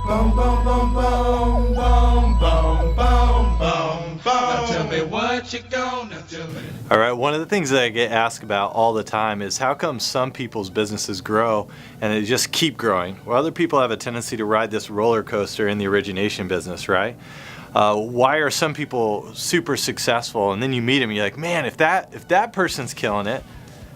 Boom, boom, boom, boom, boom, boom, boom, boom, boom. Now tell me what you gonna do. All right, one of the things that I get asked about all the time is how come some people's businesses grow and they just keep growing, while other people have a tendency to ride this roller coaster in the origination business, right? Why are some people super successful and then you meet them and you're like, man, if that person's killing it,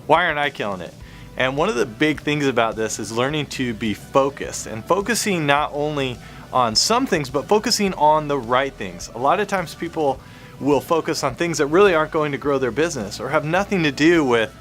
why aren't I killing it? And one of the big things about this is learning to be focused, and focusing not only on some things, but focusing on the right things. A lot of times people will focus on things that really aren't going to grow their business or have nothing to do with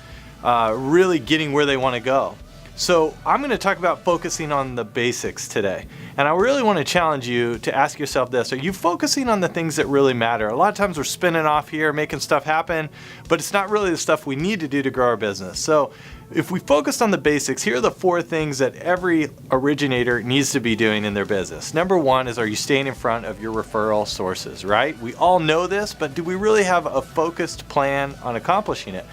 really getting where they want to go. So I'm going to talk about focusing on the basics today. And I really want to challenge you to ask yourself this: are you focusing on the things that really matter? A lot of times we're spinning off here, making stuff happen, but it's not really the stuff we need to do to grow our business. So if we focused on the basics, here are the 4 things that every originator needs to be doing in their business. Number 1 is, are you staying in front of your referral sources, right? We all know this, but do we really have a focused plan on accomplishing it?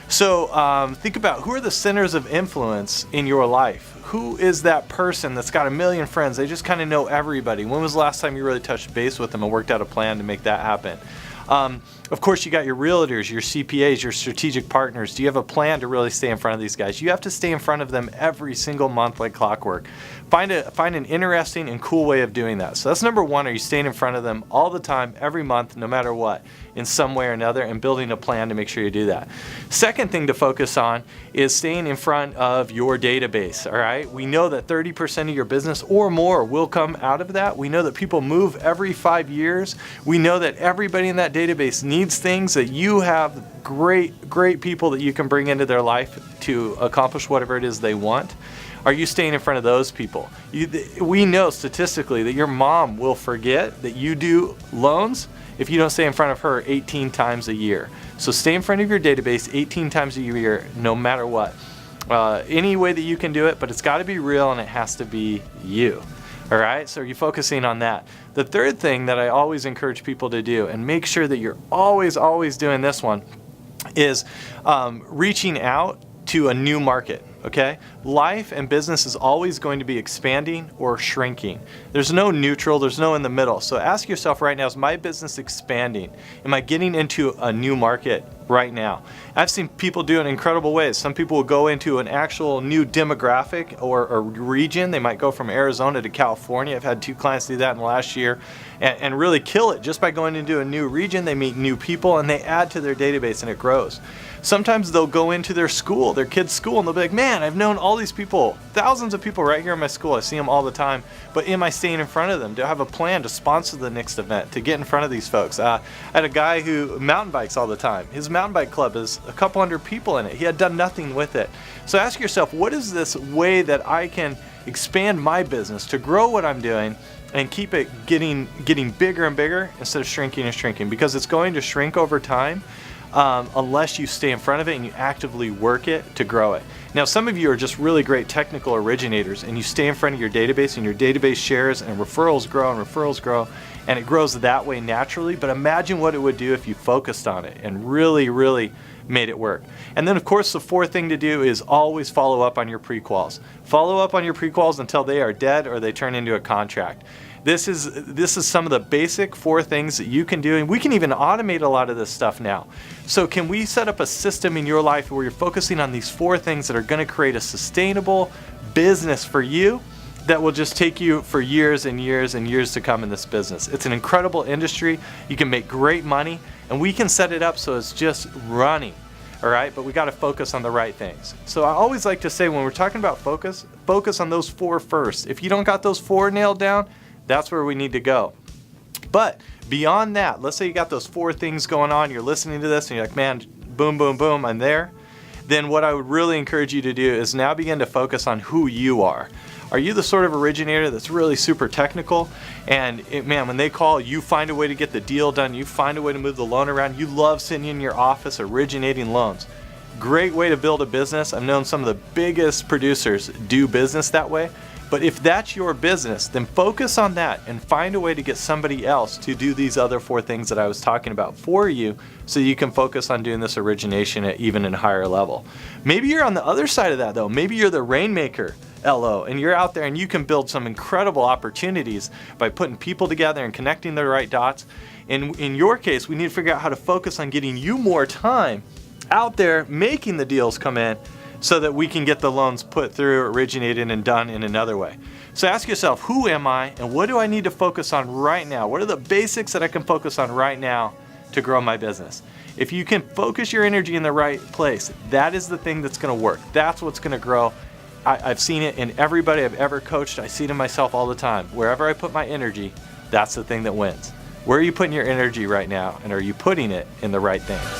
So think about, who are the centers of influence in your life? Who is that person that's got a million friends? They just kind of know everybody. When was the last time you really touched base with them and worked out a plan to make that happen? Of course, you got your realtors, your CPAs, your strategic partners. Do you have a plan to really stay in front of these guys? You have to stay in front of them every single month like clockwork. Find an interesting and cool way of doing that. So that's number 1. Are you staying in front of them all the time, every month, no matter what, in some way or another, and building a plan to make sure you do that? Second thing to focus on is staying in front of your database, all right? We know that 30% of your business or more will come out of that. We know that people move every 5 years. We know that everybody in that database needs things, that you have great people that you can bring into their life to accomplish whatever it is they want. Are you staying in front of those people? We know statistically that your mom will forget that you do loans if you don't stay in front of her 18 times a year. So stay in front of your database 18 times a year, no matter what. Any way that you can do it, but it's got to be real and it has to be you. All right, so are you focusing on that? The third thing that I always encourage people to do, and make sure that you're always doing this one, is reaching out to a new market. Okay? Life and business is always going to be expanding or shrinking. There's no neutral, there's no in the middle. So ask yourself right now, is my business expanding? Am I getting into a new market right now? I've seen people do it in incredible ways. Some people will go into an actual new demographic or a region. They might go from Arizona to California. I've had 2 clients do that in the last year and really kill it just by going into a new region. They meet new people and they add to their database and it grows. Sometimes they'll go into their school, their kid's school, and they'll be like, man, I've known all these people, thousands of people right here in my school. I see them all the time, but am I staying in front of them? Do I have a plan to sponsor the next event, to get in front of these folks? I had a guy who mountain bikes all the time. His mountain bike club is a couple hundred people in it. He had done nothing with it. So ask yourself, what is this way that I can expand my business to grow what I'm doing and keep it getting bigger and bigger instead of shrinking and shrinking? Because it's going to shrink over time. Unless you stay in front of it and you actively work it to grow it. Now, some of you are just really great technical originators and you stay in front of your database and your database shares and referrals grow and it grows that way naturally. But imagine what it would do if you focused on it and really made it work. And then, of course, the 4th thing to do is always follow up on your pre-quals. Follow up on your pre-quals until they are dead or they turn into a contract. This is some of the basic 4 things that you can do, and we can even automate a lot of this stuff now. So can we set up a system in your life where you're focusing on these 4 things that are going to create a sustainable business for you that will just take you for years and years and years to come in this business? It's an incredible industry. You can make great money, and we can set it up so it's just running. All right, but we got to focus on the right things. So I always like to say, when we're talking about focus on those 4 first. If you don't got those 4 nailed down, that's where we need to go. But beyond that, let's say you got those 4 things going on, you're listening to this and you're like, man, boom, boom, boom, I'm there. Then what I would really encourage you to do is now begin to focus on who you are. Are you the sort of originator that's really super technical? And man, when they call, you find a way to get the deal done, you find a way to move the loan around, you love sitting in your office originating loans. Great way to build a business. I've known some of the biggest producers do business that way. But if that's your business, then focus on that and find a way to get somebody else to do these other 4 things that I was talking about for you, so you can focus on doing this origination at even a higher level. Maybe you're on the other side of that though. Maybe you're the Rainmaker LO and you're out there and you can build some incredible opportunities by putting people together and connecting the right dots. And in your case, we need to figure out how to focus on getting you more time out there making the deals come in, so that we can get the loans put through, originated, and done in another way. So ask yourself, who am I and what do I need to focus on right now? What are the basics that I can focus on right now to grow my business? If you can focus your energy in the right place, that is the thing that's gonna work. That's what's gonna grow. I've seen it in everybody I've ever coached. I see it in myself all the time. Wherever I put my energy, that's the thing that wins. Where are you putting your energy right now? And are you putting it in the right things?